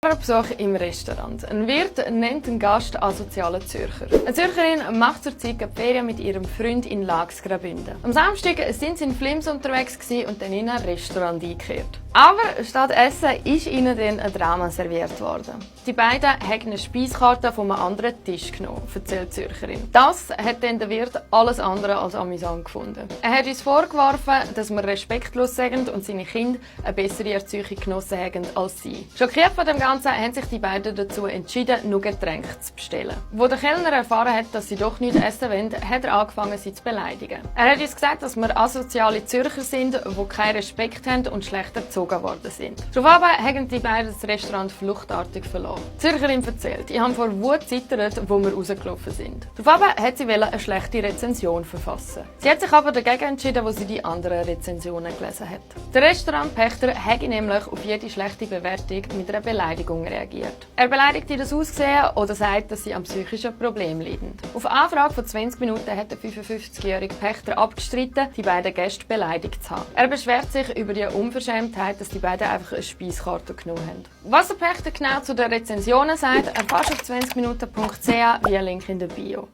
Besuch im Restaurant. Ein Wirt nennt den Gast asozialen Zürcher. Eine Zürcherin macht zurzeit die Ferien mit ihrem Freund in Laax Graubünden. Am Samstag sind sie in Flims unterwegs und dann in ein Restaurant eingekehrt. Aber statt Essen ist ihnen dann ein Drama serviert worden. Die beiden haben eine Speiskarte von einem anderen Tisch genommen, erzählt die Zürcherin. Das hat dann der Wirt alles andere als amüsant gefunden. Er hat uns vorgeworfen, dass wir respektlos sind und seine Kinder eine bessere Erziehung genossen haben als sie. Schockiert von dem Ganzen haben sich die beiden dazu entschieden, nur Getränke zu bestellen. Wo der Kellner erfahren hat, dass sie doch nicht essen wollen, hat er angefangen, sie zu beleidigen. Er hat uns gesagt, dass wir asoziale Zürcher sind, die keinen Respekt haben und schlecht erzogen worden sind. Daraufhin haben die beiden das Restaurant fluchtartig verlassen. Die Zürcherin erzählt, ich habe vor Wut zittert, wo wir rausgelaufen sind. Daraufhin hat sie eine schlechte Rezension verfassen. Sie hat sich aber dagegen entschieden, wo sie die anderen Rezensionen gelesen hat. Der Restaurantpächter hat nämlich auf jede schlechte Bewertung mit einer Beleidigung reagiert. Er beleidigt ihr das Aussehen oder sagt, dass sie am psychischen Problem leiden. Auf Anfrage von 20 Minuten hat der 55-jährige Pächter abgestritten, die beiden Gäste beleidigt zu haben. Er beschwert sich über die Unverschämtheit, dass die beiden einfach eine Speiskarte genommen haben. Was der Pächter genau zu den Rezensionen sagt, erfährst du auf 20minuten.ch via Link in der Bio.